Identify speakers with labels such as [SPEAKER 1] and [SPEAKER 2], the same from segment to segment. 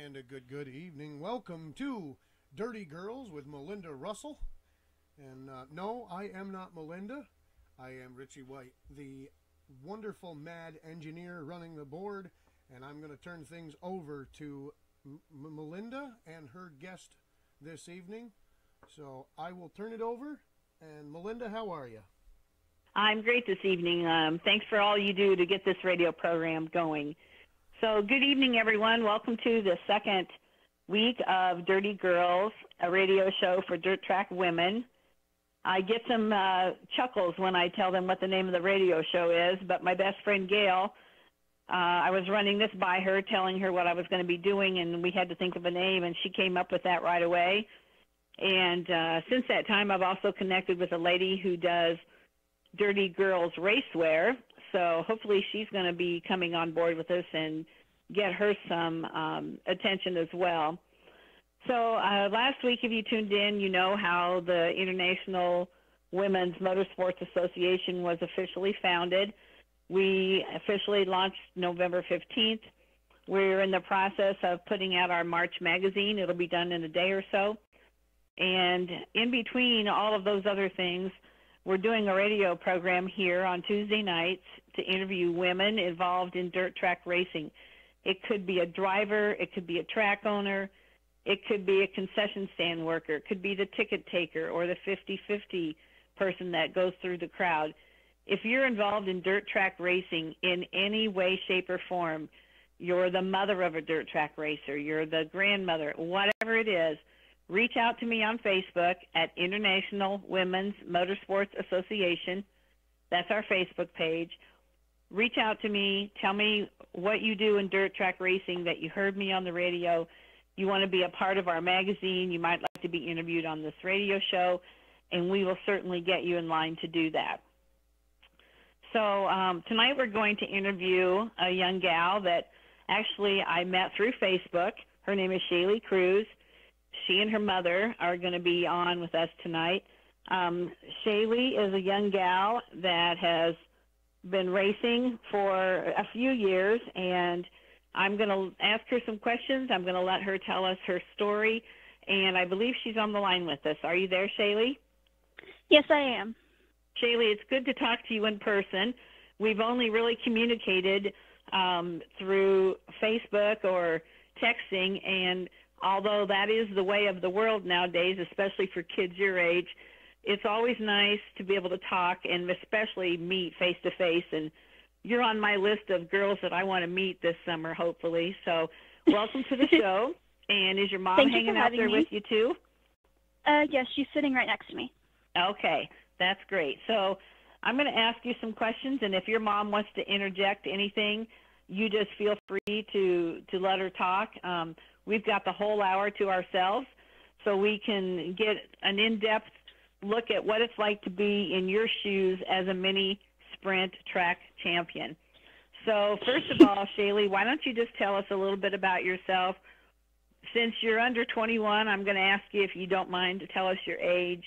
[SPEAKER 1] And a good evening. Welcome to Dirty Girls with Melinda Russell. And no, I am not Melinda. I am Richie White, the wonderful mad engineer running the board. And I'm going to turn things over to Melinda and her guest this evening. So I will turn it over. And Melinda, how are you?
[SPEAKER 2] I'm great this evening. Thanks for all you do to get this radio program going. So good evening, everyone. Welcome to the second week of Dirty Girls, a radio show for dirt track women. I get some chuckles when I tell them what the name of the radio show is, but my best friend Gail, I was running this by her, telling her what I was going to be doing, and we had to think of a name, and she came up with that right away. And since that time, I've also connected with a lady who does Dirty Girls racewear. So hopefully she's going to be coming on board with us and get her some attention as well. So last week, if you tuned in, you know how the International Women's Motorsports Association was officially founded. We officially launched November 15th. We're in the process of putting out our March magazine. It'll be done in a day or so. And in between all of those other things, we're doing a radio program here on Tuesday nights to interview women involved in dirt track racing. It could be a driver, it could be a track owner, it could be a concession stand worker, it could be the ticket taker or the 50-50 person that goes through the crowd. If you're involved in dirt track racing in any way, shape, or form, you're the mother of a dirt track racer, you're the grandmother, whatever it is, reach out to me on Facebook at International Women's Motorsports Association. That's our Facebook page. Reach out to me. Tell me what you do in dirt track racing, that you heard me on the radio. You want to be a part of our magazine. You might like to be interviewed on this radio show, and we will certainly get you in line to do that. So tonight we're going to interview a young gal that actually I met through Facebook. Her name is Shaylee Cruz. She and her mother are going to be on with us tonight. Shaylee is a young gal that has been racing for a few years, and I'm going to ask her some questions. I'm going to let her tell us her story, and I believe she's on the line with us. Are you there, Shaylee?
[SPEAKER 3] Yes, I am.
[SPEAKER 2] Shaylee, it's good to talk to you in person. We've only really communicated through Facebook or texting, and although that is the way of the world nowadays, especially for kids your age, it's always nice to be able to talk and especially meet face-to-face. And you're on my list of girls that I want to meet this summer, hopefully. So welcome to the show. And is your mom hanging out there with you, too?
[SPEAKER 3] Yes, she's sitting right next to me.
[SPEAKER 2] Okay, that's great. So I'm going to ask you some questions, and if your mom wants to interject anything, you just feel free to let her talk. We've got the whole hour to ourselves, so we can get an in-depth look at what it's like to be in your shoes as a mini sprint track champion. So first of all, Shaylee, why don't you just tell us a little bit about yourself? Since you're under 21, I'm going to ask you, if you don't mind, to tell us your age,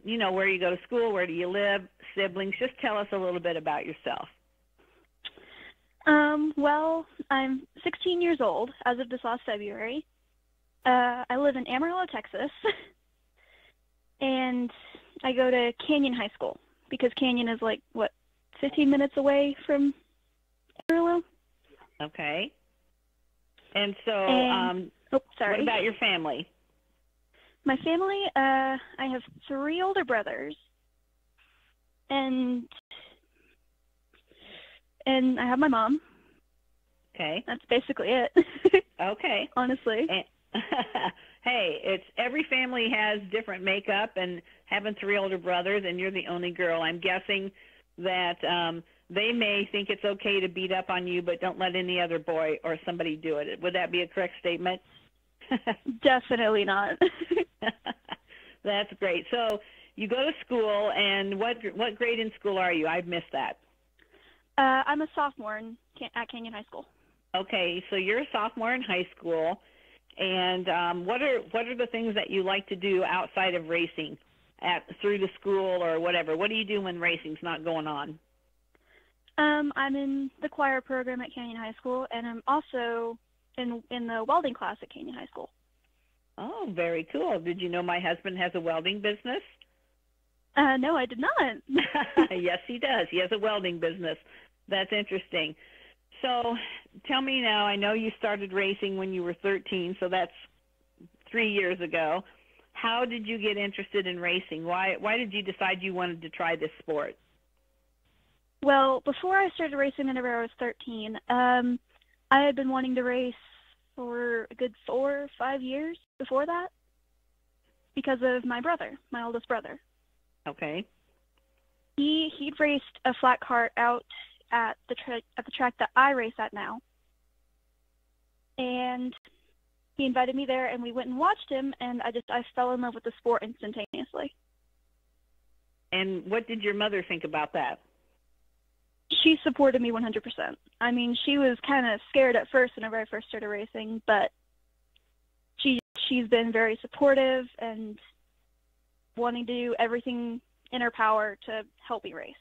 [SPEAKER 2] you know, where you go to school, where do you live, siblings. Just tell us a little bit about yourself.
[SPEAKER 3] Well, I'm 16 years old as of this last February. I live in Amarillo, Texas, and I go to Canyon High School because Canyon is 15 minutes away from Amarillo.
[SPEAKER 2] Okay. And so,
[SPEAKER 3] sorry.
[SPEAKER 2] What about your family?
[SPEAKER 3] My family, I have 3 older brothers, and I have my mom.
[SPEAKER 2] Okay.
[SPEAKER 3] That's basically it.
[SPEAKER 2] Okay.
[SPEAKER 3] Honestly.
[SPEAKER 2] Hey, it's every family has different makeup, and having 3 older brothers, and you're the only girl. I'm guessing that they may think it's okay to beat up on you, but don't let any other boy or somebody do it. Would that be a correct statement?
[SPEAKER 3] Definitely not.
[SPEAKER 2] That's great. So you go to school, and what grade in school are you? I've missed that.
[SPEAKER 3] I'm a sophomore at Canyon High School.
[SPEAKER 2] Okay, so you're a sophomore in high school, and what are the things that you like to do outside of racing, through the school or whatever? What do you do when racing's not going on?
[SPEAKER 3] I'm in the choir program at Canyon High School, and I'm also in the welding class at Canyon High School.
[SPEAKER 2] Oh, very cool. Did you know my husband has a welding business?
[SPEAKER 3] No, I did not.
[SPEAKER 2] Yes, he does. He has a welding business. That's interesting. So tell me now, I know you started racing when you were 13, so that's 3 years ago. How did you get interested in racing? Why did you decide you wanted to try this sport?
[SPEAKER 3] Well, before I started racing whenever I was 13, I had been wanting to race for a good 4 or 5 years before that because of my brother, my oldest brother.
[SPEAKER 2] Okay.
[SPEAKER 3] He'd raced a flat cart out at the track that I race at now, and he invited me there, and we went and watched him, and I fell in love with the sport instantaneously.
[SPEAKER 2] And what did your mother think about that?
[SPEAKER 3] She supported me 100%. I mean, she was kind of scared at first whenever I first started racing, but she's been very supportive and wanting to do everything in her power to help me race.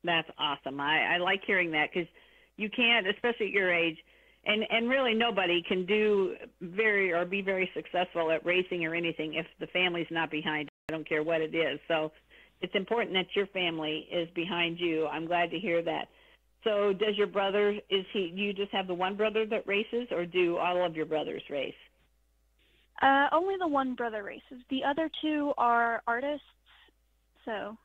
[SPEAKER 2] That's awesome. I like hearing that because you can't, especially at your age, and really nobody can be very successful at racing or anything if the family's not behind it. I don't care what it is. So it's important that your family is behind you. I'm glad to hear that. So does your brother, you just have the one brother that races, or do all of your brothers race?
[SPEAKER 3] Only the one brother races. The other two are artists, so.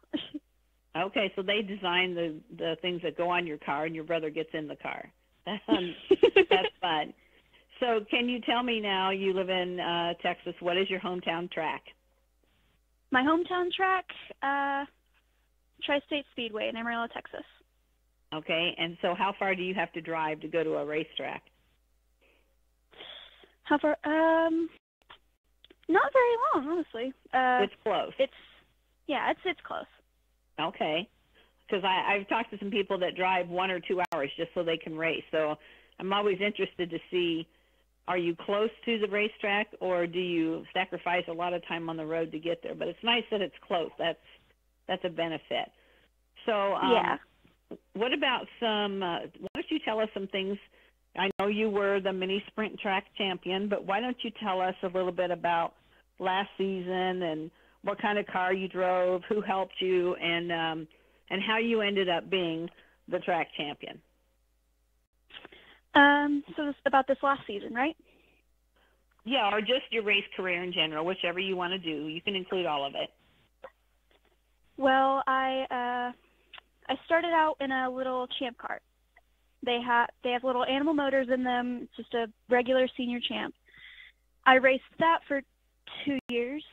[SPEAKER 2] Okay, so they design the things that go on your car, and your brother gets in the car. That's fun. So can you tell me now, you live in Texas, what is your hometown track?
[SPEAKER 3] My hometown track, Tri-State Speedway in Amarillo, Texas.
[SPEAKER 2] Okay, and so how far do you have to drive to go to a racetrack?
[SPEAKER 3] How far? Not very long, honestly.
[SPEAKER 2] It's close.
[SPEAKER 3] It's close.
[SPEAKER 2] Okay, because I've talked to some people that drive 1 or 2 hours just so they can race. So I'm always interested to see, are you close to the racetrack, or do you sacrifice a lot of time on the road to get there? But it's nice that it's close. That's a benefit. So
[SPEAKER 3] yeah.
[SPEAKER 2] What about why don't you tell us some things? I know you were the mini sprint track champion, but why don't you tell us a little bit about last season and what kind of car you drove, who helped you, and how you ended up being the track champion?
[SPEAKER 3] So about this last season, right?
[SPEAKER 2] Yeah, or just your race career in general, whichever you want to do. You can include all of it.
[SPEAKER 3] Well, I started out in a little champ cart. They have little animal motors in them. It's just a regular senior champ. I raced that for 2 years,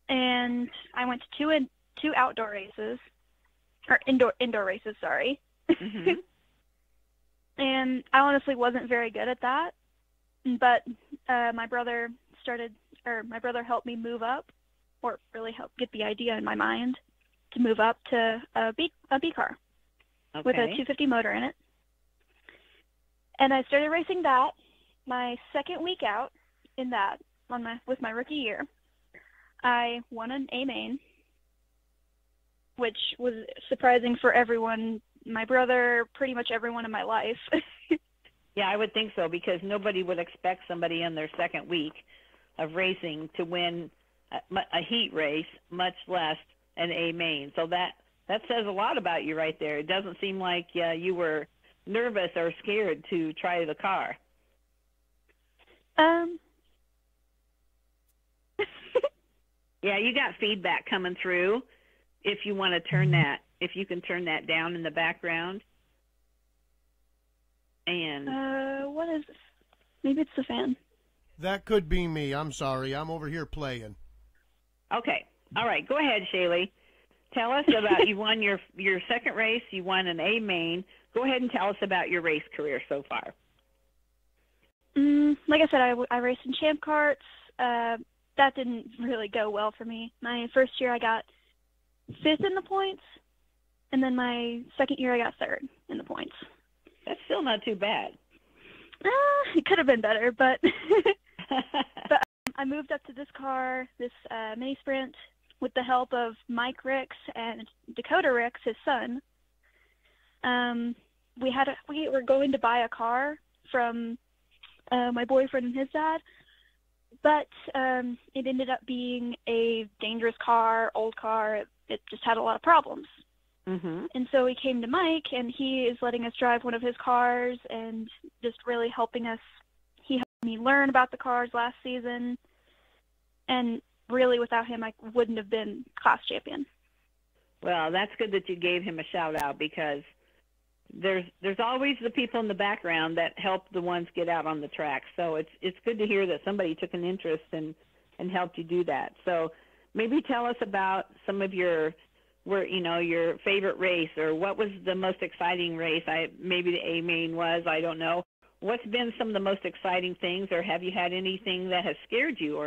[SPEAKER 3] and I went to two outdoor races, or indoor races. Sorry.
[SPEAKER 2] Mm-hmm.
[SPEAKER 3] And I honestly wasn't very good at that, but my brother helped me move up, or really helped get the idea in my mind to move up to a B car.
[SPEAKER 2] Okay.
[SPEAKER 3] With a 250 motor in it. And I started racing that my second week out in that with my rookie year. I won an A main, which was surprising for everyone, my brother, pretty much everyone in my life.
[SPEAKER 2] Yeah, I would think so, because nobody would expect somebody in their second week of racing to win a heat race, much less an A main. So that says a lot about you right there. It doesn't seem like you were nervous or scared to try the car. Yeah, you got feedback coming through. If you want to if you can turn that down in the background. And
[SPEAKER 3] what is this? Maybe it's the fan.
[SPEAKER 1] That could be me. I'm sorry. I'm over here playing.
[SPEAKER 2] Okay. All right. Go ahead, Shaylee. Tell us about, you won your second race. You won an A main. Go ahead and tell us about your race career so far.
[SPEAKER 3] Like I said, I raced in champ carts. That didn't really go well for me. My first year I got 5th in the points, and then my second year I got 3rd in the points.
[SPEAKER 2] That's still not too bad.
[SPEAKER 3] It could have been better, but but I moved up to this car, this mini sprint, with the help of Mike Ricks and Dakota Ricks, his son. We were going to buy a car from my boyfriend and his dad. But it ended up being a dangerous car, old car. It just had a lot of problems.
[SPEAKER 2] Mm-hmm.
[SPEAKER 3] And so we came to Mike, and he is letting us drive one of his cars and just really helping us. He helped me learn about the cars last season. And really, without him, I wouldn't have been class champion.
[SPEAKER 2] Well, that's good that you gave him a shout-out, because there's always the people in the background that help the ones get out on the track. So it's good to hear that somebody took an interest and helped you do that. So maybe tell us about some of your favorite race, or what was the most exciting race. Maybe the A-Main was, I don't know. What's been some of the most exciting things, or have you had anything that has scared you,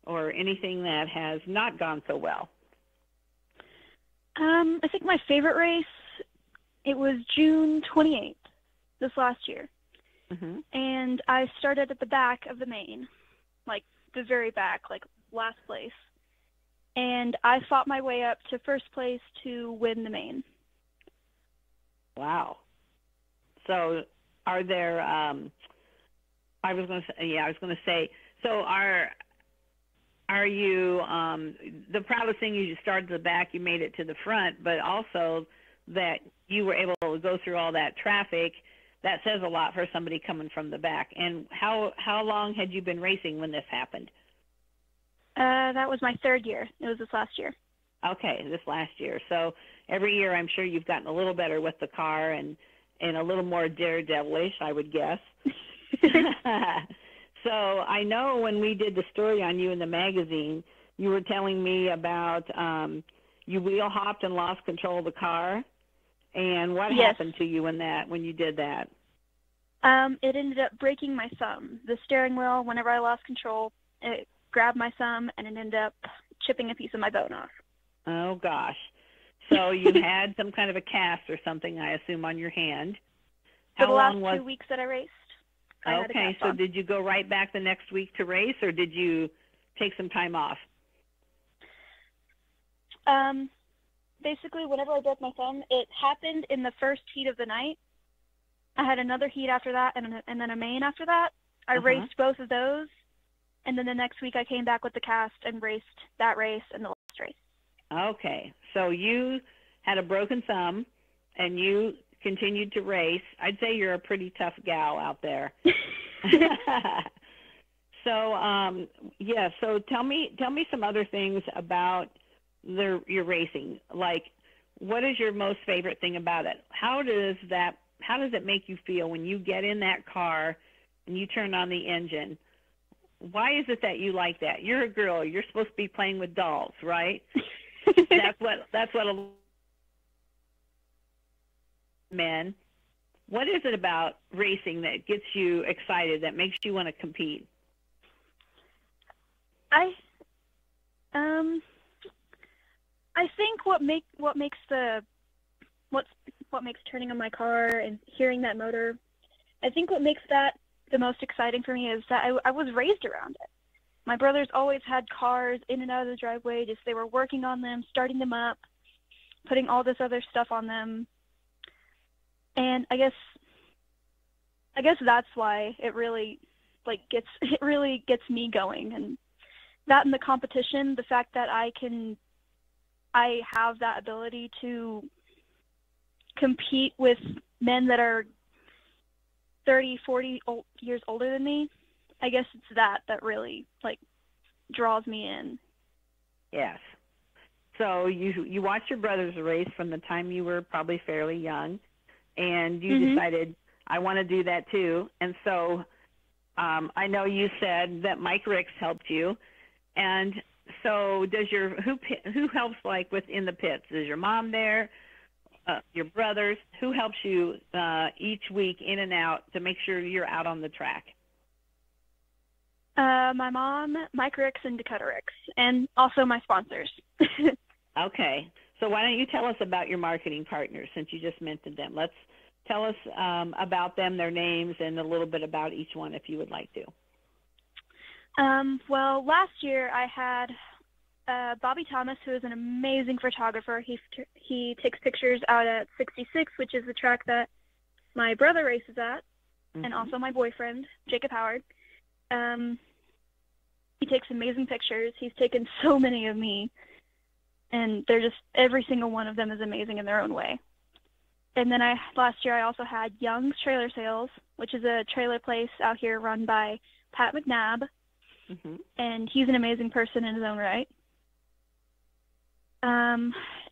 [SPEAKER 2] or anything that has not gone so well?
[SPEAKER 3] I think my favorite race, it was June 28th, this last year.
[SPEAKER 2] Mm-hmm.
[SPEAKER 3] And I started at the back of the main, like the very back, like last place. And I fought my way up to first place to win the main.
[SPEAKER 2] Wow. So are there, I was going to say, so are you, the proudest thing is you started at the back, you made it to the front, but also that you were able to go through all that traffic, that says a lot for somebody coming from the back. And how long had you been racing when this happened?
[SPEAKER 3] That was my third year. It was this last year.
[SPEAKER 2] Okay, this last year. So every year I'm sure you've gotten a little better with the car and a little more daredevilish, I would guess. So I know when we did the story on you in the magazine, you were telling me about you wheel hopped and lost control of the car. And what happened to you when you did that?
[SPEAKER 3] It ended up breaking my thumb. The steering wheel, whenever I lost control, it grabbed my thumb, and it ended up chipping a piece of my bone off.
[SPEAKER 2] Oh, gosh. So you had some kind of a cast or something, I assume, on your hand.
[SPEAKER 3] For the last 2 weeks that I raced, I had a cast
[SPEAKER 2] so
[SPEAKER 3] on.
[SPEAKER 2] did you go right back the next week to race, or did you take some time off?
[SPEAKER 3] Basically, whenever I broke my thumb, it happened in the first heat of the night. I had another heat after that, and then a main after that. I raced both of those, and then the next week I came back with the cast and raced that race and the last race. Okay, so you had a broken thumb, and you continued to race. I'd say you're a pretty tough gal out there. So, so tell me some other things about your racing. Like, what is your most favorite thing about it? How does it make you feel when you get in that car and you turn on the engine? Why is it that you like that? You're a girl. You're supposed to be playing with dolls, right? That's what a men. What is it about racing that gets you excited, that makes you want to compete? I think what makes turning on my car and hearing that motor, I think what makes that the most exciting for me is that I was raised around it. My brothers always had cars in and out of the driveway. Just they were working on them, starting them up, putting all this other stuff on them. And I guess that's why it really gets me going. And that in the competition, the fact that I have that ability to compete with men that are 30, 40 years older than me, I guess it's that really draws me in.
[SPEAKER 2] Yes. So you watched your brothers race from the time you were probably fairly young, and you decided, I want to do that too. And so I know you said that Mike Ricks helped you. And so who helps within the pits? Is your mom there? Your brothers? Who helps you each week in and out to make sure you're out on the track?
[SPEAKER 3] My mom, Mike Ricks, and Dakota Ricks, and also my sponsors.
[SPEAKER 2] Okay. So why don't you tell us about your marketing partners, since you just mentioned them? Let's tell us about them, their names, and a little bit about each one if you would like to.
[SPEAKER 3] Well, last year I had Bobby Thomas, who is an amazing photographer. He takes pictures out at 66, which is the track that my brother races at. and also my boyfriend, Jacob Howard. He takes amazing pictures. He's taken so many of me, and they're just, every single one of them is amazing in their own way. And then last year I also had Young's Trailer Sales, which is a trailer place out here run by Pat McNabb, and he's an amazing person in his own right.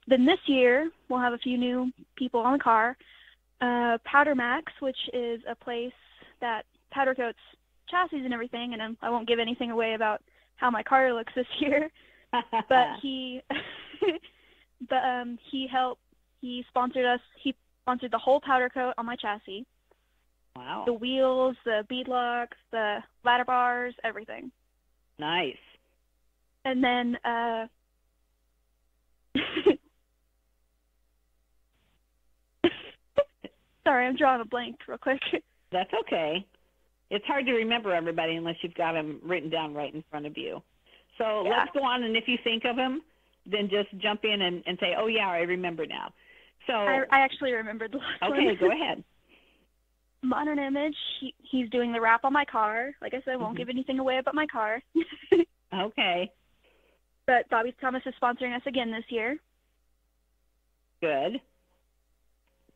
[SPEAKER 3] Then this year we'll have a few new people on the car. Powder Max, which is a place that powder coats chassis and everything, and I won't give anything away about how my car looks this year. But he sponsored us. He sponsored the whole powder coat on my chassis.
[SPEAKER 2] Wow.
[SPEAKER 3] The wheels, the bead locks, the ladder bars, everything.
[SPEAKER 2] Nice.
[SPEAKER 3] And then sorry, I'm drawing a blank real quick.
[SPEAKER 2] That's okay. It's hard to remember everybody unless you've got them written down right in front of you. So let's go on, and if you think of them, then just jump in and say, oh, yeah, I remember now. So
[SPEAKER 3] I actually remembered the last one.
[SPEAKER 2] Okay, go ahead.
[SPEAKER 3] Modern Image, he's doing the wrap on my car. Like I said, I won't give anything away about my car.
[SPEAKER 2] Okay.
[SPEAKER 3] But Bobby Thomas is sponsoring us again this year.
[SPEAKER 2] Good.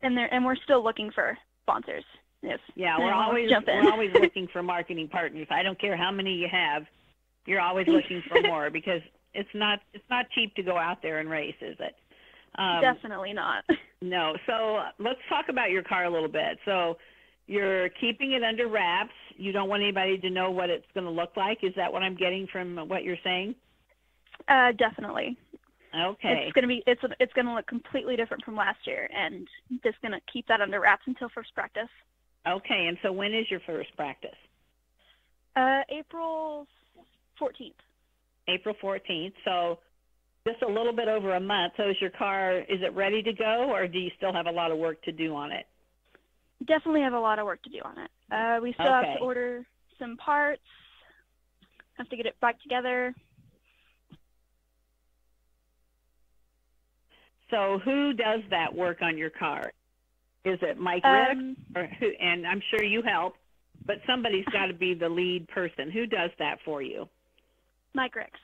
[SPEAKER 3] And we're still looking for sponsors. Yes.
[SPEAKER 2] Yeah, we're always looking for marketing partners. I don't care how many you have. You're always looking for more because it's not cheap to go out there and race, is it?
[SPEAKER 3] Definitely not.
[SPEAKER 2] No. So let's talk about your car a little bit. So you're keeping it under wraps. You don't want anybody to know what it's going to look like. Is that what I'm getting from what you're saying?
[SPEAKER 3] Definitely.
[SPEAKER 2] Okay.
[SPEAKER 3] It's gonna look completely different from last year, and just gonna keep that under wraps until first practice.
[SPEAKER 2] Okay. And so when is your first practice?
[SPEAKER 3] April 14th.
[SPEAKER 2] April 14th. So just a little bit over a month. So is it ready to go, or do you still have a lot of work to do on it?
[SPEAKER 3] Definitely have a lot of work to do on it. We still have to order some parts, have to get it back together.
[SPEAKER 2] So who does that work on your car? Is it Mike Rick, or who? And I'm sure you help, but somebody's got to be the lead person. Who does that for you?
[SPEAKER 3] Mike Ricks.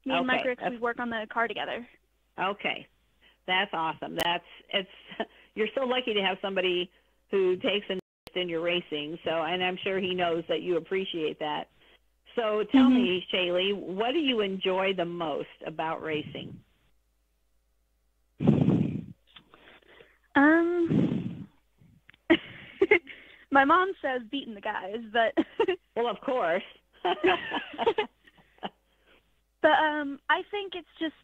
[SPEAKER 3] Me and Mike Ricks, we work on the car together.
[SPEAKER 2] Okay, that's awesome. You're so lucky to have somebody who takes an interest in your racing. So, and I'm sure he knows that you appreciate that. So, tell me, Shaylee, what do you enjoy the most about racing?
[SPEAKER 3] My mom says beating the guys, but
[SPEAKER 2] well, of course.
[SPEAKER 3] But I think it's just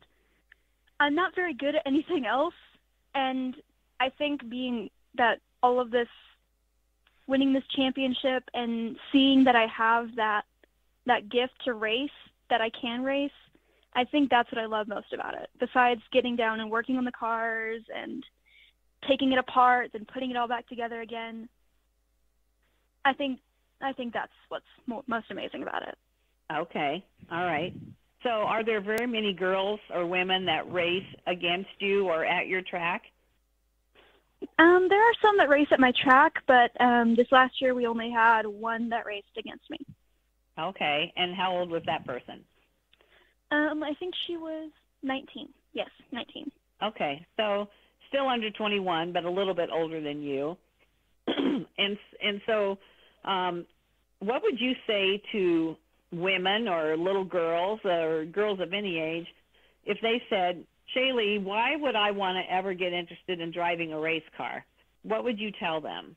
[SPEAKER 3] I'm not very good at anything else, and I think being that all of this, winning this championship and seeing that I have that gift to race, that I can race, I think that's what I love most about it. Besides getting down and working on the cars and taking it apart and putting it all back together again, I think that's what's most amazing about it.
[SPEAKER 2] Okay. All right. So are there very many girls or women that race against you or at your track?
[SPEAKER 3] There are some that race at my track, but this last year we only had one that raced against me.
[SPEAKER 2] Okay. And how old was that person?
[SPEAKER 3] I think she was 19. Yes, 19.
[SPEAKER 2] Okay. So still under 21, but a little bit older than you. and so what would you say to women or little girls or girls of any age if they said, Shaylee, why would I want to ever get interested in driving a race car? What would you tell them?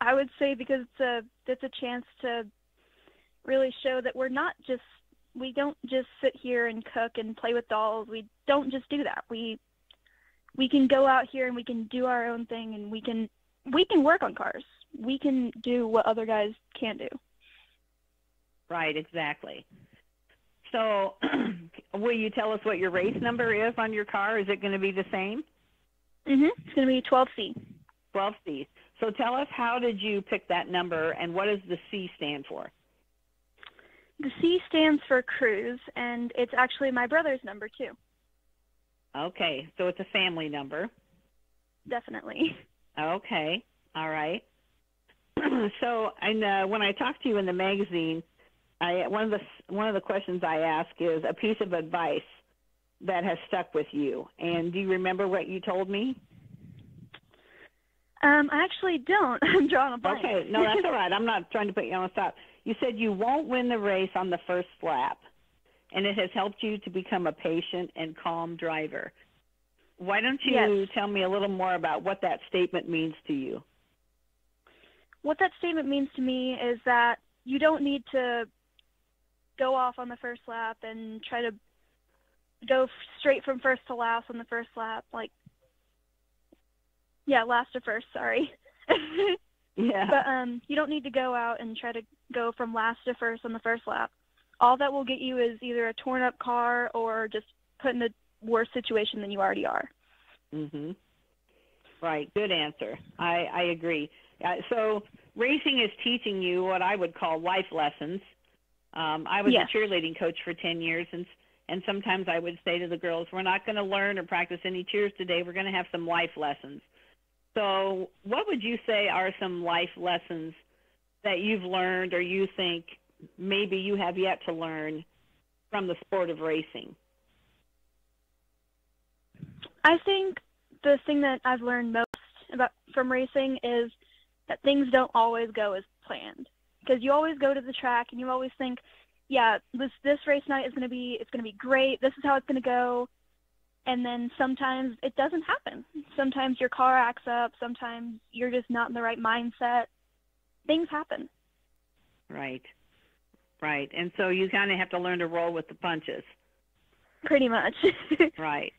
[SPEAKER 3] I would say because it's a chance to really show that we don't just sit here and cook and play with dolls. We don't just do that. We can go out here and we can do our own thing, and we can work on cars. We can do what other guys can't do.
[SPEAKER 2] Right, exactly. So will you tell us what your race number is on your car? Is it going to be the same?
[SPEAKER 3] It's going to be 12C.
[SPEAKER 2] 12C. So tell us, how did you pick that number, and what does the C stand for?
[SPEAKER 3] The C stands for Cruz, and it's actually my brother's number, too.
[SPEAKER 2] Okay, so it's a family number.
[SPEAKER 3] Definitely.
[SPEAKER 2] Okay, all right. So, and when I talked to you in the magazine, one of the questions I ask is a piece of advice that has stuck with you. And do you remember what you told me?
[SPEAKER 3] I actually don't. I'm drawing a blank.
[SPEAKER 2] Okay, no, that's all right. I'm not trying to put you on the spot. You said you won't win the race on the first lap, and it has helped you to become a patient and calm driver. Why don't you tell me a little more about what that statement means to you?
[SPEAKER 3] What that statement means to me is that you don't need to go off on the first lap and try to go straight from first to last on the first lap. Last to first, sorry.
[SPEAKER 2] Yeah.
[SPEAKER 3] But you don't need to go out and try to go from last to first on the first lap. All that will get you is either a torn up car or just put in a worse situation than you already are.
[SPEAKER 2] Mhm. Right. Good answer. I agree. So racing is teaching you what I would call life lessons. I was a cheerleading coach for 10 years, and sometimes I would say to the girls, we're not going to learn or practice any cheers today. We're going to have some life lessons. So what would you say are some life lessons that you've learned or you think maybe you have yet to learn from the sport of racing?
[SPEAKER 3] I think the thing that I've learned most from racing is that things don't always go as planned. Because you always go to the track and you always think, this race night it's going to be great. This is how it's going to go. And then sometimes it doesn't happen. Sometimes your car acts up. Sometimes you're just not in the right mindset. Things happen.
[SPEAKER 2] Right. Right. And so you kind of have to learn to roll with the punches.
[SPEAKER 3] Pretty much.
[SPEAKER 2] Right.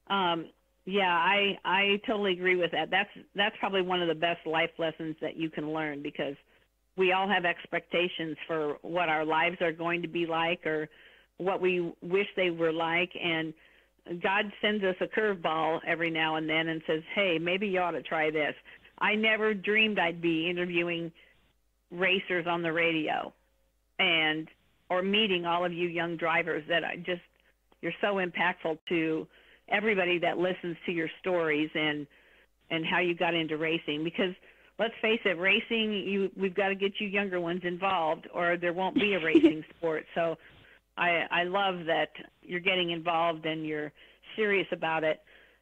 [SPEAKER 2] I totally agree with that. That's probably one of the best life lessons that you can learn, because we all have expectations for what our lives are going to be like or what we wish they were like, and God sends us a curveball every now and then and says, hey, maybe you ought to try this. I never dreamed I'd be interviewing racers on the radio or meeting all of you young drivers that you're so impactful to everybody that listens to your stories and how you got into racing. Because let's face it, racing, we've got to get you younger ones involved or there won't be a racing sport. So I love that you're getting involved and you're serious about it.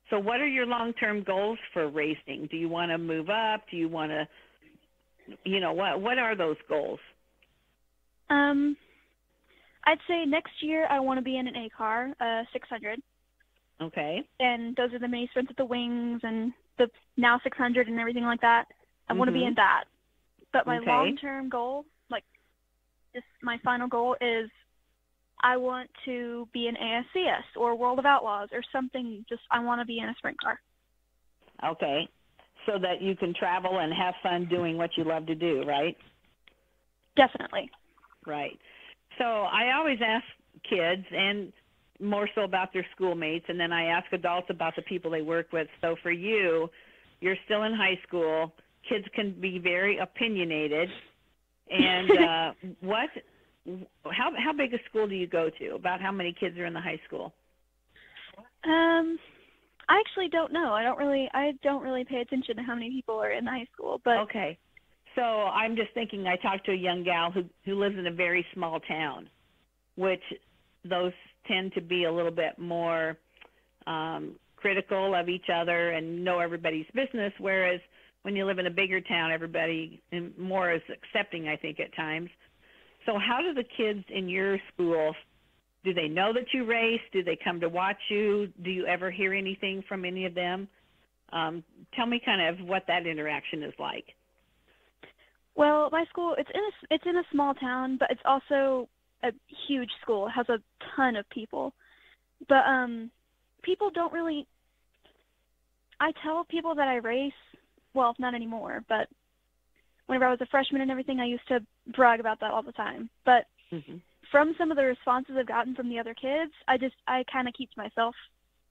[SPEAKER 2] So what are your long-term goals for racing? Do you want to move up? Do you want to, what are those goals?
[SPEAKER 3] I'd say next year I want to be in an A car, 600.
[SPEAKER 2] Okay.
[SPEAKER 3] And those are the mini sprints at the wings and the now 600 and everything like that. I want to be in that. But my long-term goal, just my final goal is I want to be in ASCS or World of Outlaws or something. I want to be in a sprint car.
[SPEAKER 2] Okay. So that you can travel and have fun doing what you love to do, right?
[SPEAKER 3] Definitely.
[SPEAKER 2] Right. So I always ask kids, and more so about their schoolmates, and then I ask adults about the people they work with. So for you, you're still in high school. Kids can be very opinionated. And how big a school do you go to? About how many kids are in the high school?
[SPEAKER 3] I actually don't know. I don't really pay attention to how many people are in the high school. But
[SPEAKER 2] okay. So I'm just thinking, I talked to a young gal who lives in a very small town, which those tend to be a little bit more critical of each other and know everybody's business, whereas when you live in a bigger town, everybody more is accepting, I think, at times. So how do the kids in your school, do they know that you race? Do they come to watch you? Do you ever hear anything from any of them? Tell me kind of what that interaction is like.
[SPEAKER 3] Well, my school, it's in a small town, but it's also a huge school. It has a ton of people. But people don't really, I tell people that I race, well, not anymore, but whenever I was a freshman and everything, I used to brag about that all the time. But from some of the responses I've gotten from the other kids, I kind of keep to myself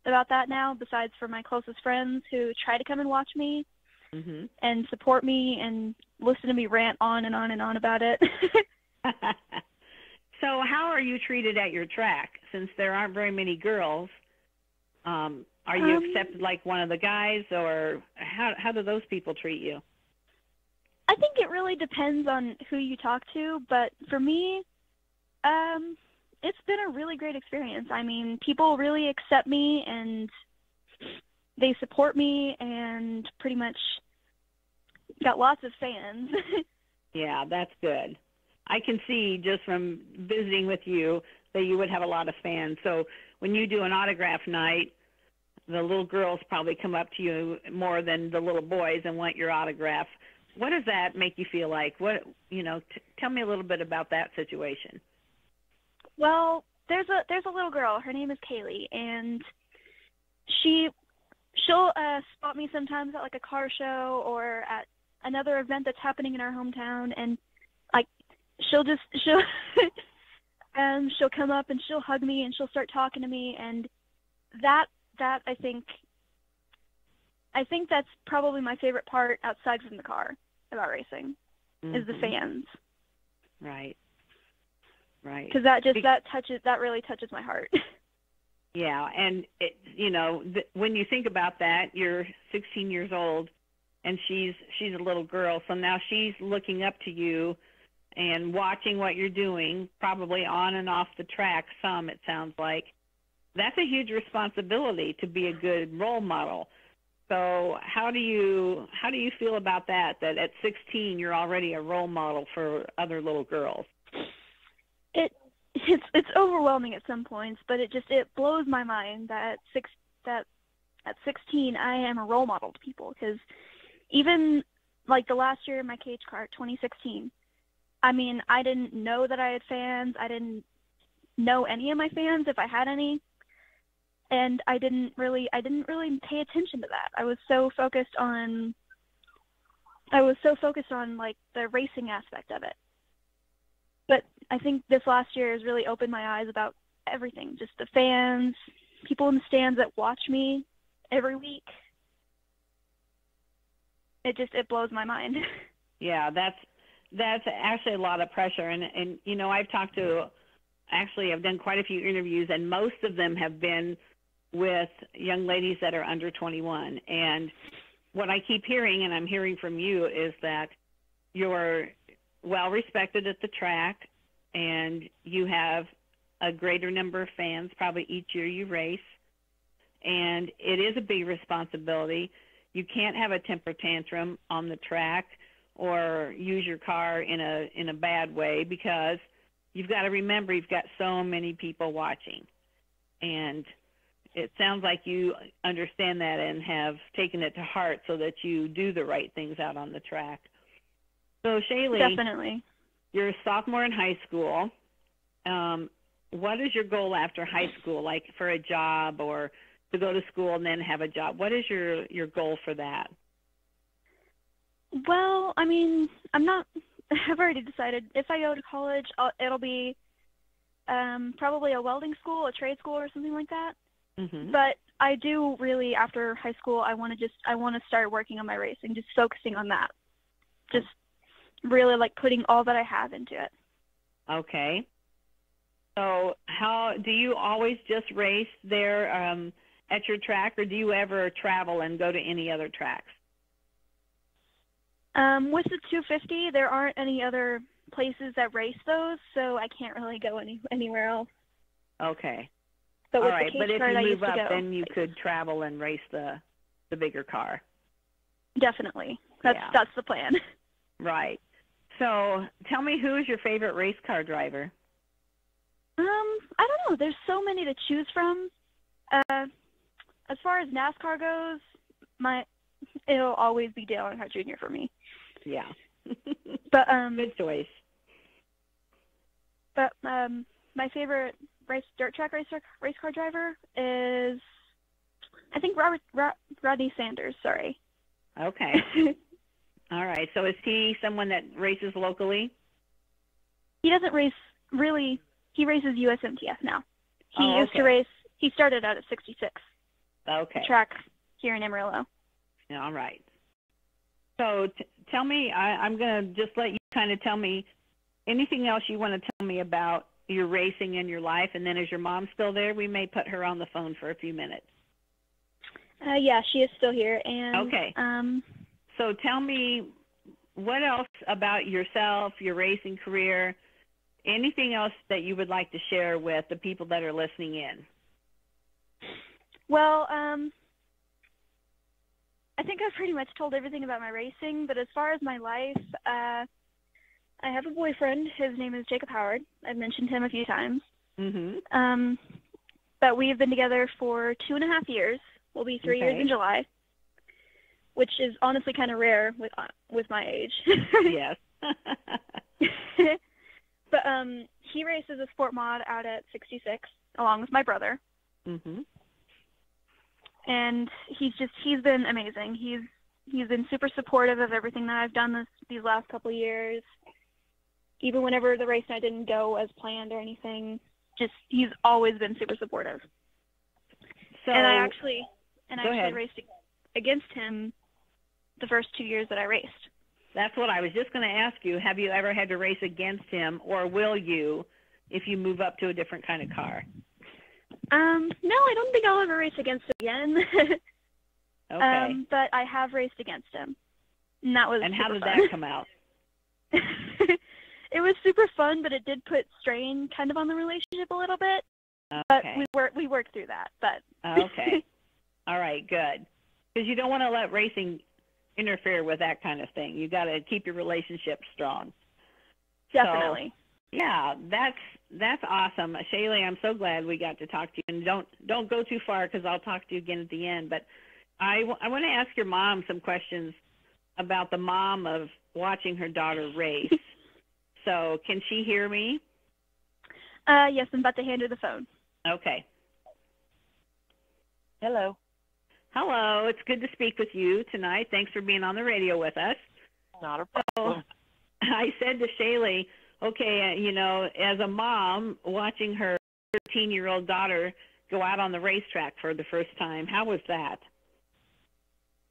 [SPEAKER 3] about that now, besides for my closest friends who try to come and watch me and support me and listen to me rant on and on and on about it.
[SPEAKER 2] So how are you treated at your track? Since there aren't very many girls, are you accepted like one of the guys, or how do those people treat you?
[SPEAKER 3] I think it really depends on who you talk to, but for me, it's been a really great experience. I mean, people really accept me and they support me and pretty much got lots of fans.
[SPEAKER 2] Yeah, that's good. I can see just from visiting with you that you would have a lot of fans. So when you do an autograph night, the little girls probably come up to you more than the little boys and want your autograph. What does that make you feel like? What, tell me a little bit about that situation.
[SPEAKER 3] Well, there's a little girl. Her name is Kaylee, and she'll spot me sometimes at like a car show or at another event that's happening in our hometown, and like she'll she'll come up and she'll hug me and she'll start talking to me, and that I think that's probably my favorite part outside from the car about racing, is the fans.
[SPEAKER 2] Right.
[SPEAKER 3] Because that really touches my heart.
[SPEAKER 2] Yeah, and when you think about that, you're 16 years old, and she's a little girl, so now she's looking up to you and watching what you're doing, probably on and off the track. It sounds like that's a huge responsibility to be a good role model. So how do you feel about that? That at 16 you're already a role model for other little girls?
[SPEAKER 3] It's overwhelming at some points, but it blows my mind that at 16 I am a role model to people, because even like the last year in my cage kart, 2016, I mean, I didn't know that I had fans. I didn't know any of my fans, if I had any, and I didn't really pay attention to that. I was so focused on like the racing aspect of it. But I think this last year has really opened my eyes about everything, just the fans, people in the stands that watch me every week. It blows my mind.
[SPEAKER 2] Yeah, that's actually a lot of pressure, and I've done quite a few interviews, and most of them have been with young ladies that are under 21. And what I keep hearing, and I'm hearing from you, is that you're well respected at the track, and you have a greater number of fans probably each year you race, and it is a big responsibility. You can't have a temper tantrum on the track or use your car in a bad way, because you've got to remember you've got so many people watching, and it sounds like you understand that and have taken it to heart so that you do the right things out on the track. So, Shaylee,
[SPEAKER 3] definitely.
[SPEAKER 2] You're a sophomore in high school. What is your goal after high school, like for a job or to go to school and then have a job? What is your goal for that?
[SPEAKER 3] Well, I mean, I've already decided if I go to college, it'll be probably a welding school, a trade school, or something like that. Mm-hmm. But I do really, after high school, I want to start working on my racing, just focusing on that. Just really like putting all that I have into it.
[SPEAKER 2] Okay. So how do you always just race there at your track, or do you ever travel and go to any other tracks?
[SPEAKER 3] With the 250, there aren't any other places that race those, so I can't really go anywhere else.
[SPEAKER 2] Okay.
[SPEAKER 3] But
[SPEAKER 2] all right, but if you move up, then you could travel and race the bigger car.
[SPEAKER 3] Definitely. That's the plan.
[SPEAKER 2] Right. So tell me, who is your favorite race car driver?
[SPEAKER 3] I don't know. There's so many to choose from. As far as NASCAR goes, it'll always be Dale Earnhardt Jr. for me.
[SPEAKER 2] Yeah.
[SPEAKER 3] But
[SPEAKER 2] good choice.
[SPEAKER 3] But my favorite dirt track race car driver is, I think, Rodney Sanders. Sorry.
[SPEAKER 2] Okay. All right. So is he someone that races locally?
[SPEAKER 3] He doesn't race really. He races USMTF now. He used to race. He started out at 66.
[SPEAKER 2] Okay.
[SPEAKER 3] Track here in Amarillo.
[SPEAKER 2] All right. So tell me, I'm going to just let you kind of tell me anything else you want to tell me about your racing in your life, and then is your mom still there? We may put her on the phone for a few minutes.
[SPEAKER 3] Yeah, she is still here. And
[SPEAKER 2] okay. So tell me what else about yourself, your racing career, anything else that you would like to share with the people that are listening in?
[SPEAKER 3] Well, I think I've pretty much told everything about my racing, but as far as my life, I have a boyfriend. His name is Jacob Howard. I've mentioned him a few times.
[SPEAKER 2] Mm-hmm.
[SPEAKER 3] But we have been together for 2.5 years. We'll be 3 years in July, which is honestly kind of rare with my age.
[SPEAKER 2] Yes.
[SPEAKER 3] But he races a sport mod out at 66 along with my brother.
[SPEAKER 2] Mm-hmm.
[SPEAKER 3] And he's been amazing. He's been super supportive of everything that I've done these last couple of years. Even whenever the race night didn't go as planned or anything, he's always been super supportive.
[SPEAKER 2] So,
[SPEAKER 3] and I actually
[SPEAKER 2] ahead.
[SPEAKER 3] raced against him the first 2 years that I raced.
[SPEAKER 2] That's what I was just going to ask you. Have you ever had to race against him, or will you if you move up to a different kind of car?
[SPEAKER 3] No, I don't think I'll ever race against him again.
[SPEAKER 2] Okay.
[SPEAKER 3] But I have raced against him. And that was
[SPEAKER 2] And how did
[SPEAKER 3] fun.
[SPEAKER 2] that come out?
[SPEAKER 3] It was super fun, but it did put strain kind of on the relationship a little bit.
[SPEAKER 2] Okay.
[SPEAKER 3] But we worked through that. But
[SPEAKER 2] okay. All right, good. Because you don't want to let racing interfere with that kind of thing. You got to keep your relationship strong.
[SPEAKER 3] Definitely.
[SPEAKER 2] So, yeah, that's awesome. Shaylee, I'm so glad we got to talk to you. And don't go too far because I'll talk to you again at the end. But I want to ask your mom some questions about the mom of watching her daughter race. So can she hear me?
[SPEAKER 3] Yes, I'm about to hand her the phone.
[SPEAKER 2] Okay.
[SPEAKER 4] Hello.
[SPEAKER 2] Hello. It's good to speak with you tonight. Thanks for being on the radio with us.
[SPEAKER 4] Not a problem.
[SPEAKER 2] So I said to Shaylee, okay, as a mom watching her 13-year-old daughter go out on the racetrack for the first time, how was that?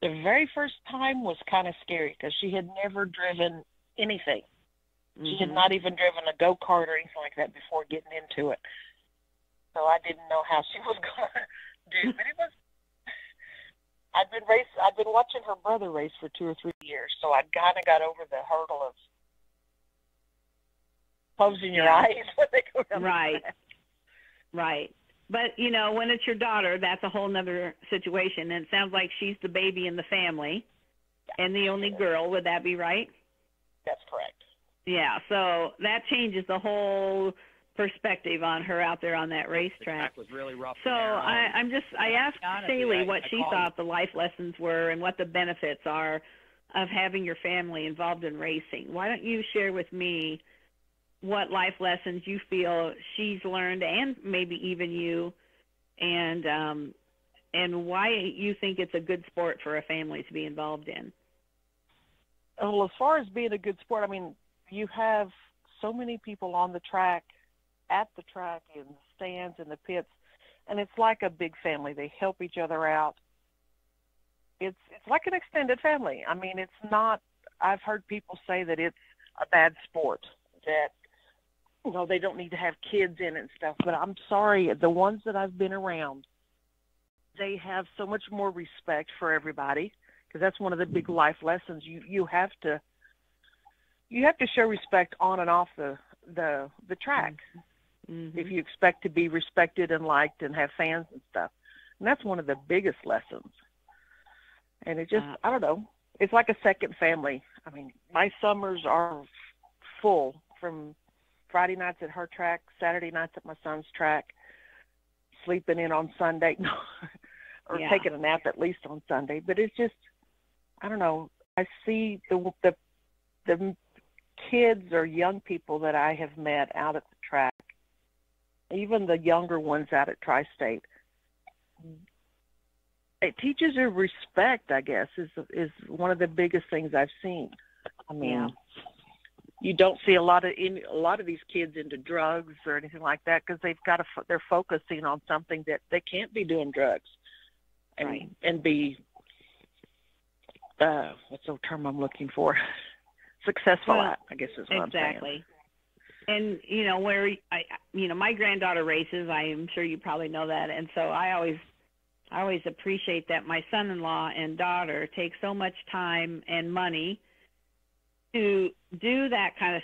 [SPEAKER 4] The very first time was kind of scary because she had never driven anything. She had not even driven a go-kart or anything like that before getting into it. So I didn't know how she was going to do. But it was. I'd been watching her brother race for 2 or 3 years, so I kind of got over the hurdle of closing your eyes when they go down.
[SPEAKER 2] Right. Right. But, when it's your daughter, that's a whole nother situation. And it sounds like she's the baby in the family and the only girl. Would that be right?
[SPEAKER 4] That's correct.
[SPEAKER 2] Yeah, so that changes the whole perspective on her out there on that racetrack.
[SPEAKER 5] Was really rough.
[SPEAKER 2] So I asked Shaylee what she thought the life lessons were and what the benefits are of having your family involved in racing. Why don't you share with me what life lessons you feel she's learned, and maybe even you, and why you think it's a good sport for a family to be involved in?
[SPEAKER 4] Well, as far as being a good sport, I mean, you have so many people on the track, at the track, in the stands, in the pits, and it's like a big family. They help each other out. It's like an extended family. I mean, it's not. I've heard people say that it's a bad sport, that they don't need to have kids in it and stuff. But I'm sorry, the ones that I've been around, they have so much more respect for everybody, because that's one of the big life lessons. You have to show respect on and off the track if you expect to be respected and liked and have fans and stuff. And that's one of the biggest lessons. And it just, I don't know, it's like a second family. I mean, my summers are full, from Friday nights at her track, Saturday nights at my son's track, sleeping in on Sunday, or taking a nap at least on Sunday. But it's just, I don't know, I see the kids or young people that I have met out at the track, even the younger ones out at Tri-State, it teaches you respect, I guess, is one of the biggest things I've seen. I mean, you don't see a lot of these kids into drugs or anything like that, because they're focusing on something that they can't be doing drugs and be what's the term I'm looking for? Successful at, I guess is what I'm saying.
[SPEAKER 2] Exactly. And where my granddaughter races, I am sure you probably know that, and so I always appreciate that my son-in-law and daughter take so much time and money to do that kind of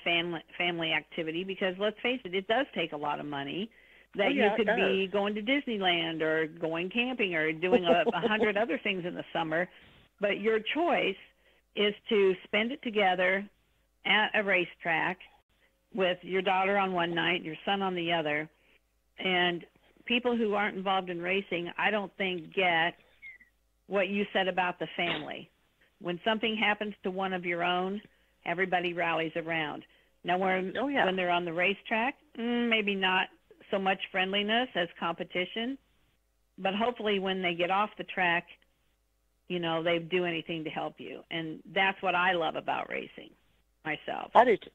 [SPEAKER 2] family activity, because let's face it, it does take a lot of money. That you could be going to Disneyland or going camping or doing 100 other things in the summer, but your choice is to spend it together at a racetrack with your daughter on one night, your son on the other. And people who aren't involved in racing, I don't think, get what you said about the family. When something happens to one of your own, everybody rallies around. Now, when they're on the racetrack, maybe not so much friendliness as competition, but hopefully when they get off the track, you know, they do anything to help you. And that's what I love about racing myself.
[SPEAKER 4] I do too.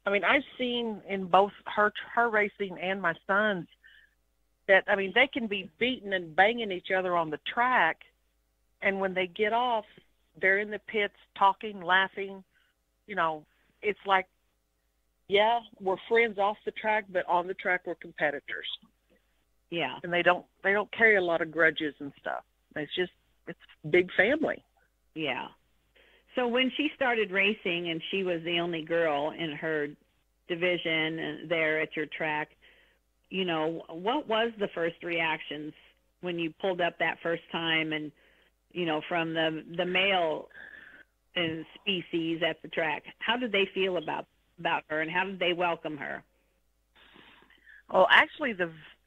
[SPEAKER 4] I mean, I've seen in both her racing and my son's that, I mean, they can be beating and banging each other on the track, and when they get off, they're in the pits talking, laughing. You know, it's like, yeah, we're friends off the track, but on the track we're competitors.
[SPEAKER 2] Yeah.
[SPEAKER 4] And they don't carry a lot of grudges and stuff. It's big family.
[SPEAKER 2] Yeah. So when she started racing and she was the only girl in her division there at your track, you know, what was the first reactions when you pulled up that first time and, you know, from the male species at the track? How did they feel about her, and how did they welcome her?
[SPEAKER 4] Well, actually,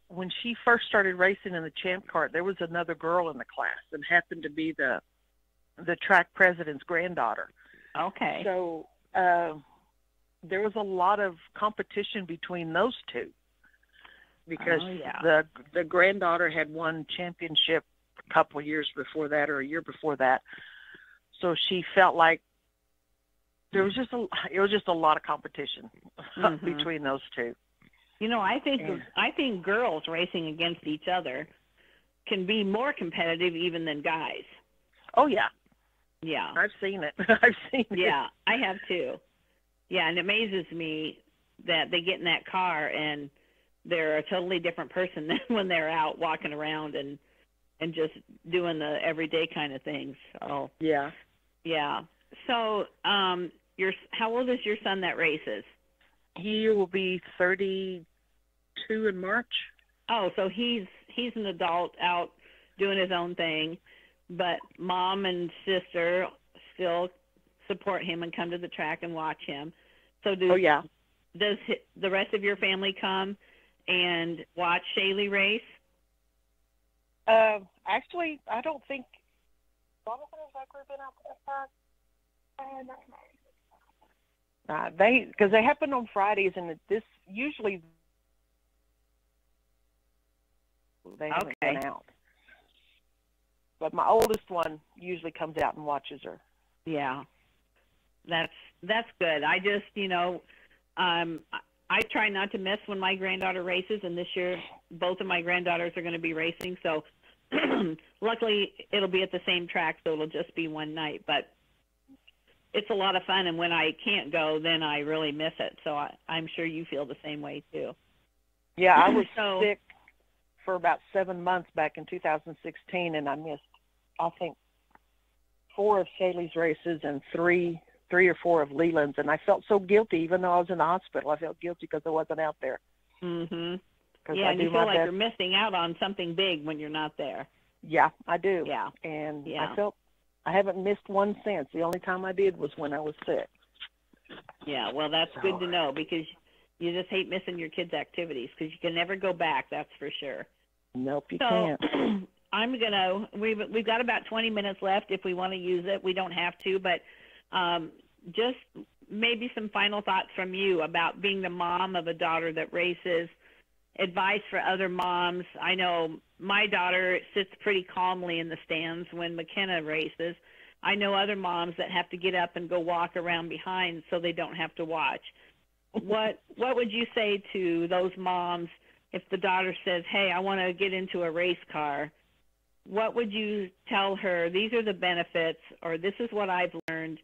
[SPEAKER 4] when she first started racing in the champ cart, there was another girl in the class and happened to be the track president's granddaughter.
[SPEAKER 2] Okay.
[SPEAKER 4] So there was a lot of competition between those two, because the granddaughter had won championship a couple of years before that, or a year before that. So she felt like it was just a lot of competition between those two.
[SPEAKER 2] You know, I think girls racing against each other can be more competitive even than guys.
[SPEAKER 4] Oh yeah.
[SPEAKER 2] Yeah.
[SPEAKER 4] I've seen it. I've seen it.
[SPEAKER 2] Yeah, I have too. Yeah, and it amazes me that they get in that car and they're a totally different person than when they're out walking around and just doing the everyday kind of things. So
[SPEAKER 4] yeah.
[SPEAKER 2] Yeah. So, how old is your son that races?
[SPEAKER 4] He will be 32 in March.
[SPEAKER 2] Oh, so he's an adult out doing his own thing, but mom and sister still support him and come to the track and watch him. So does the rest of your family come and watch Shaylee race?
[SPEAKER 4] Actually, I don't think Jonathan has ever been out to the park. Because they happen on Fridays, and this usually they haven't been out. But my oldest one usually comes out and watches her.
[SPEAKER 2] Yeah, that's good. I just, you know, I try not to miss when my granddaughter races, and this year both of my granddaughters are going to be racing. So luckily it'll be at the same track, so it'll just be one night. But it's a lot of fun, and when I can't go, then I really miss it. So I'm sure you feel the same way too.
[SPEAKER 4] Yeah, I was sick for about 7 months back in 2016, and I missed, I think, 4 of Shaylee's races and three or four of Leland's, and I felt so guilty. Even though I was in the hospital, I felt guilty because I wasn't out there.
[SPEAKER 2] Mhm. Yeah, and you feel like you're missing out on something big when you're not there.
[SPEAKER 4] Yeah, I do.
[SPEAKER 2] Yeah.
[SPEAKER 4] And I felt I haven't missed one since. The only time I did was when I was sick.
[SPEAKER 2] Yeah, well, that's good to know, because you just hate missing your kids' activities, because you can never go back, that's for sure.
[SPEAKER 4] Nope, you can't.
[SPEAKER 2] We've got about 20 minutes left if we want to use it. We don't have to, but just maybe some final thoughts from you about being the mom of a daughter that races, advice for other moms. I know my daughter sits pretty calmly in the stands when McKenna races. I know other moms that have to get up and go walk around behind so they don't have to watch. What would you say to those moms if the daughter says, hey, I want to get into a race car? What would you tell her? These are the benefits, or this is what I've learned,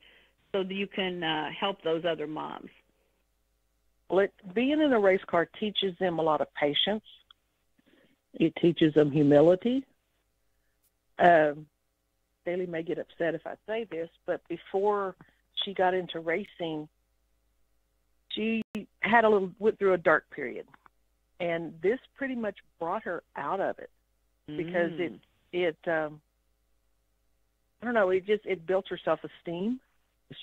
[SPEAKER 2] so that you can help those other moms.
[SPEAKER 4] Well, being in a race car teaches them a lot of patience. It teaches them humility. Bailey may get upset if I say this, but before she got into racing, she had went through a dark period, and this pretty much brought her out of it because it I don't know, it built her self-esteem.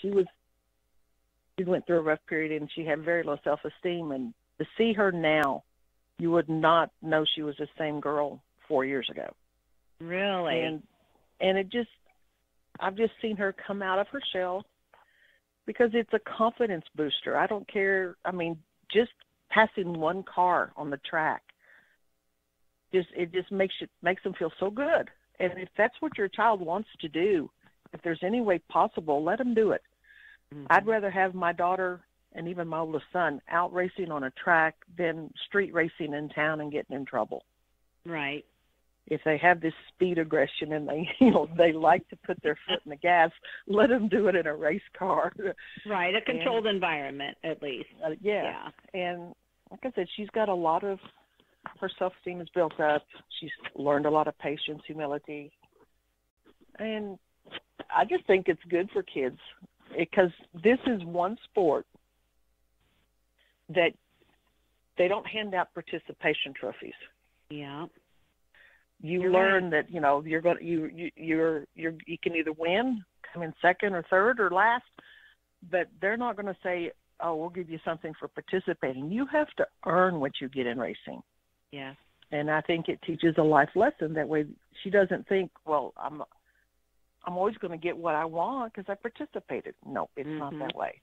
[SPEAKER 4] She went through a rough period, and she had very low self-esteem, and to see her now, you would not know she was the same girl 4 years ago.
[SPEAKER 2] Really?
[SPEAKER 4] And I've just seen her come out of her shell because it's a confidence booster. I don't care. I mean, just passing one car on the track, it just makes them feel so good. And if that's what your child wants to do, if there's any way possible, let them do it. Mm-hmm. I'd rather have my daughter and even my oldest son out racing on a track than street racing in town and getting in trouble.
[SPEAKER 2] Right.
[SPEAKER 4] If they have this speed aggression and they like to put their foot in the gas, let them do it in a race car.
[SPEAKER 2] Right, a controlled environment at least.
[SPEAKER 4] Yeah. And like I said, she's got a lot of her self-esteem is built up. She's learned a lot of patience, humility. And I just think it's good for kids because this is one sport that they don't hand out participation trophies.
[SPEAKER 2] Yeah.
[SPEAKER 4] You learn that, you're going you can either win, come in second or third or last, but they're not going to say, "Oh, we'll give you something for participating." You have to earn what you get in racing.
[SPEAKER 2] Yeah.
[SPEAKER 4] And I think it teaches a life lesson. That way she doesn't think, "Well, I'm always going to get what I want because I participated." No, it's not that way.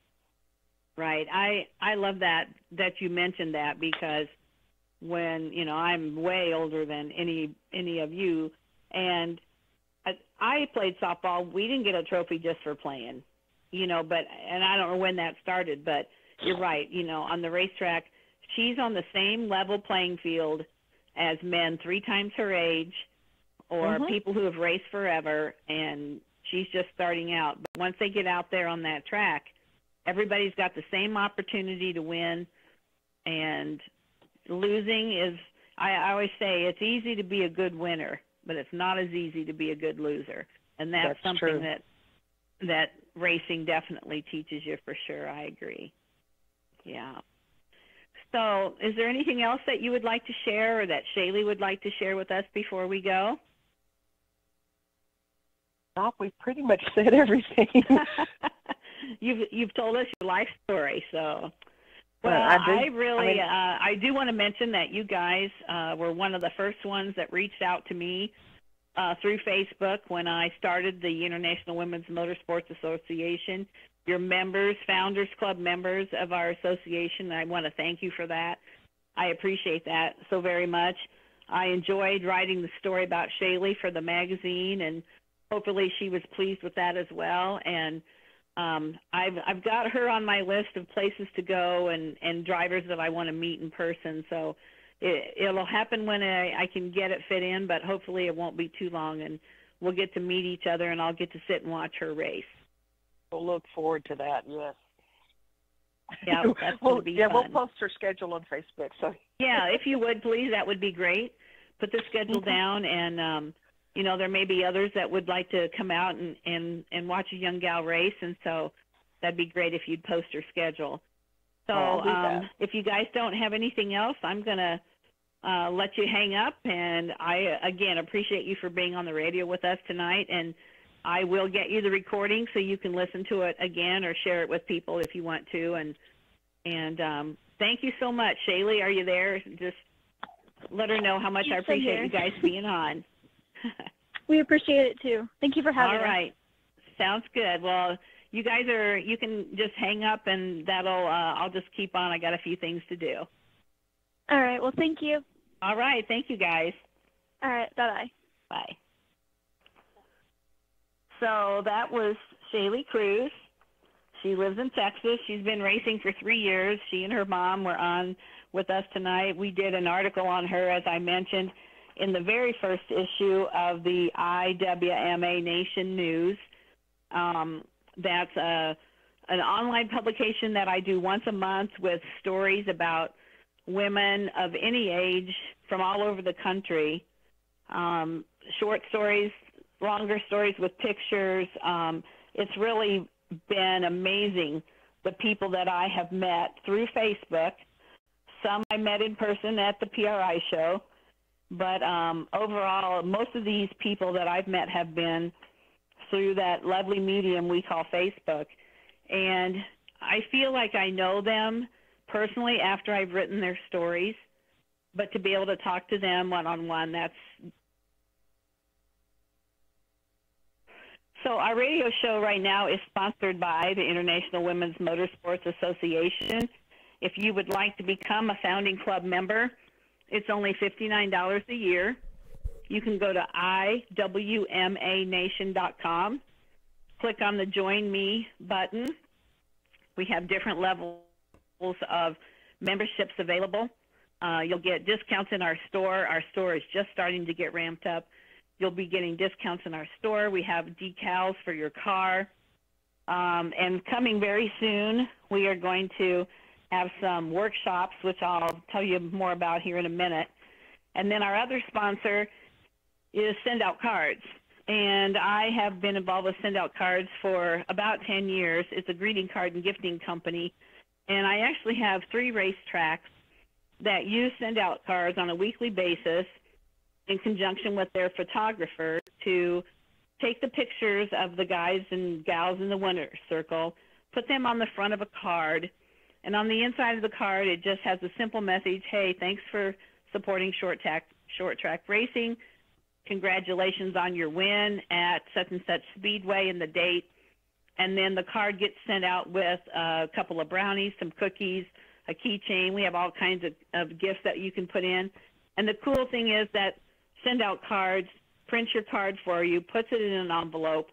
[SPEAKER 2] Right. I love that you mentioned that because when, I'm way older than any of you, and I played softball. We didn't get a trophy just for playing, and I don't know when that started, but you're right. On the racetrack, she's on the same level playing field as men 3 times her age or people who have raced forever, and she's just starting out. But once they get out there on that track, everybody's got the same opportunity to win, and losing is, I always say, it's easy to be a good winner, but it's not as easy to be a good loser. And that's something
[SPEAKER 4] true.
[SPEAKER 2] that racing definitely teaches you for sure. I agree. Yeah. So is there anything else that you would like to share or that Shaylee would like to share with us before we go?
[SPEAKER 4] No, we've pretty much said everything.
[SPEAKER 2] You've told us your life story, so... Well, I do want to mention that you guys were one of the first ones that reached out to me through Facebook when I started the International Women's Motorsports Association. Your members, Founders Club members of our association, I want to thank you for that. I appreciate that so very much. I enjoyed writing the story about Shaylee for the magazine, and hopefully she was pleased with that as well. And I've got her on my list of places to go and drivers that I want to meet in person. So it'll happen when I can get it fit in, but hopefully it won't be too long, and we'll get to meet each other, and I'll get to sit and watch her race.
[SPEAKER 4] We'll look forward to that, yes.
[SPEAKER 2] Yeah, that's going to be fun.
[SPEAKER 4] We'll post her schedule on Facebook. So
[SPEAKER 2] yeah, if you would, please, that would be great. Put the schedule down, and there may be others that would like to come out and watch a young gal race, and so that'd be great if you'd post her schedule. So if you guys don't have anything else, I'm going to let you hang up, and I, again, appreciate you for being on the radio with us tonight, and I will get you the recording so you can listen to it again or share it with people if you want to, and thank you so much. Shaylee, are you there? Just let her know how much I appreciate you guys being on.
[SPEAKER 3] We appreciate it too. Thank you for having us.
[SPEAKER 2] All right. Sounds good. Well, you can just hang up, and I'll just keep on. I got a few things to do.
[SPEAKER 3] All right. Well, thank you.
[SPEAKER 2] All right. Thank you, guys.
[SPEAKER 3] All right. Bye-bye.
[SPEAKER 2] Bye. So that was Shaylee Cruz. She lives in Texas. She's been racing for 3 years. She and her mom were on with us tonight. We did an article on her, as I mentioned, in the very first issue of the IWMA Nation News. That's an online publication that I do once a month with stories about women of any age from all over the country, short stories, longer stories with pictures. It's really been amazing, the people that I have met through Facebook. Some I met in person at the PRI show, but overall, most of these people that I've met have been through that lovely medium we call Facebook. And I feel like I know them personally after I've written their stories, but to be able to talk to them one-on-one, that's... So our radio show right now is sponsored by the International Women's Motorsports Association. If you would like to become a founding club member, it's only $59 a year. You can go to iwmanation.com, click on the Join Me button. We have different levels of memberships available. You'll get discounts in our store. Our store is just starting to get ramped up. You'll be getting discounts in our store. We have decals for your car. And coming very soon, we are going to have some workshops, which I'll tell you more about here in a minute. And then our other sponsor is Send Out Cards. And I have been involved with Send Out Cards for about 10 years. It's a greeting card and gifting company. And I actually have 3 racetracks that use Send Out Cards on a weekly basis in conjunction with their photographer to take the pictures of the guys and gals in the winner's circle, put them on the front of a card, and on the inside of the card it just has a simple message, hey, thanks for supporting short track racing, congratulations on your win at such and such speedway and the date. And then the card gets sent out with a couple of brownies, some cookies, a keychain. We have all kinds of gifts that you can put in. And the cool thing is that Send Out Cards prints your card for you, puts it in an envelope,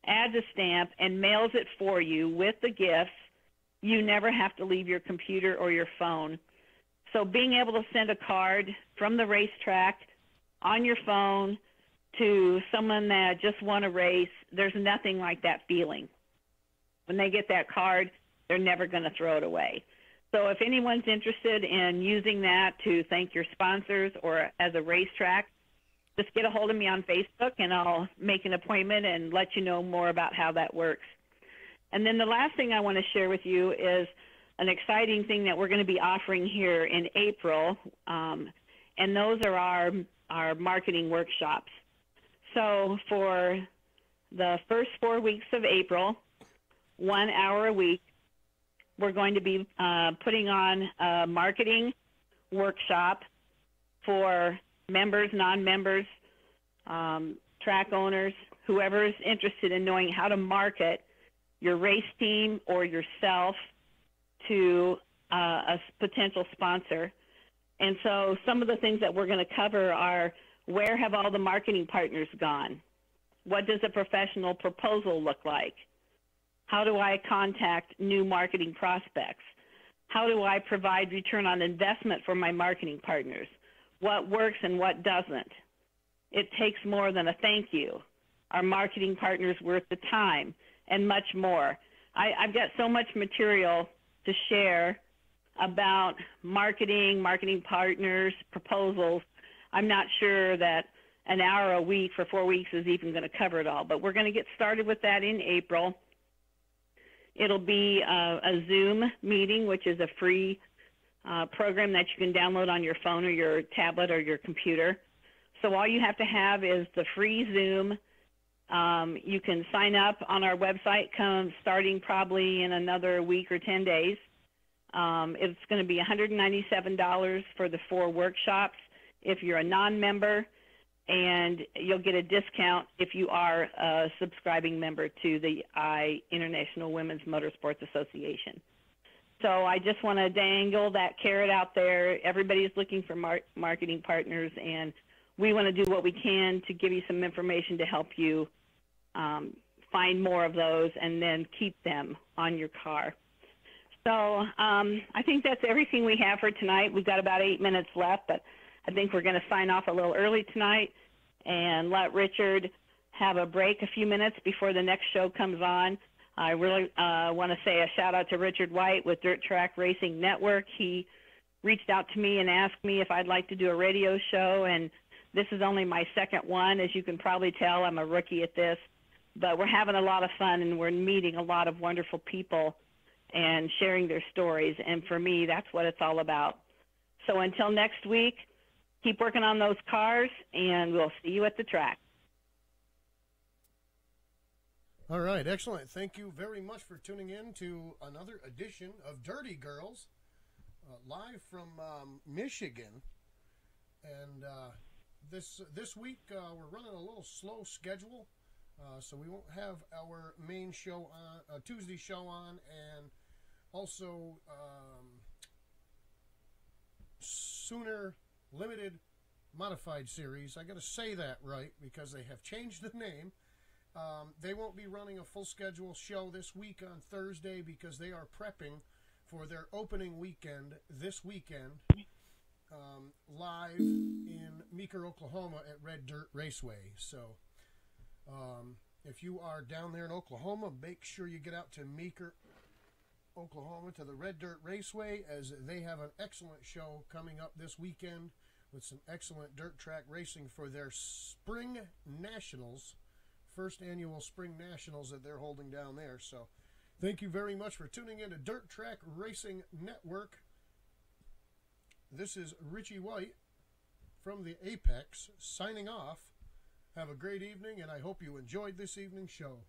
[SPEAKER 2] adds a stamp, and mails it for you with the gifts. You never have to leave your computer or your phone. So being able to send a card from the racetrack on your phone to someone that just won a race, there's nothing like that feeling. When they get that card, they're never going to throw it away. So if anyone's interested in using that to thank your sponsors or as a racetrack, just get a hold of me on Facebook and I'll make an appointment and let you know more about how that works. And then the last thing I want to share with you is an exciting thing that we're going to be offering here in April, and those are our marketing workshops. So for the first 4 weeks of April, 1 hour a week, we're going to be putting on a marketing workshop for members, non-members, track owners, whoever is interested in knowing how to market your race team or yourself to a potential sponsor. And so some of the things that we're going to cover are, where have all the marketing partners gone? What does a professional proposal look like? How do I contact new marketing prospects? How do I provide return on investment for my marketing partners? What works and what doesn't? It takes more than a thank you. Our marketing partners worth the time, and much more. I've got so much material to share about marketing, marketing partners, proposals. I'm not sure that an hour a week for 4 weeks is even going to cover it all, but we're going to get started with that in April. It'll be a Zoom meeting, which is a free program that you can download on your phone or your tablet or your computer. So all you have to have is the free Zoom. You can sign up on our website starting probably in another week or 10 days. It's going to be $197 for the 4 workshops if you're a non-member, and you'll get a discount if you are a subscribing member to the International Women's Motorsports Association. So I just want to dangle that carrot out there. Everybody's looking for marketing partners, and we want to do what we can to give you some information to help you find more of those and then keep them on your car. So I think that's everything we have for tonight. We've got about 8 minutes left, but I think we're going to sign off a little early tonight and let Richard have a break a few minutes before the next show comes on. I really want to say a shout out to Richard White with Dirt Track Racing Network. He reached out to me and asked me if I'd like to do a radio show, and this is only my second one. As you can probably tell, I'm a rookie at this, but we're having a lot of fun, and we're meeting a lot of wonderful people and sharing their stories. And for me, that's what it's all about. So until next week, keep working on those cars, and we'll see you at the track.
[SPEAKER 1] All right, excellent. Thank you very much for tuning in to another edition of Dirty Girls, live from Michigan. And this week we're running a little slow schedule, so we won't have our main show on Tuesday show on, and also Sooner Limited Modified Series. I got to say that right because they have changed the name. They won't be running a full schedule show this week on Thursday because they are prepping for their opening weekend this weekend, live in Meeker, Oklahoma at Red Dirt Raceway. So if you are down there in Oklahoma, make sure you get out to Meeker, Oklahoma, to the Red Dirt Raceway, as they have an excellent show coming up this weekend with some excellent dirt track racing for their Spring Nationals, first annual Spring Nationals that they're holding down there. So thank you very much for tuning in to Dirt Track Racing Network. This is Richie White from the Apex signing off. Have a great evening, and I hope you enjoyed this evening's show.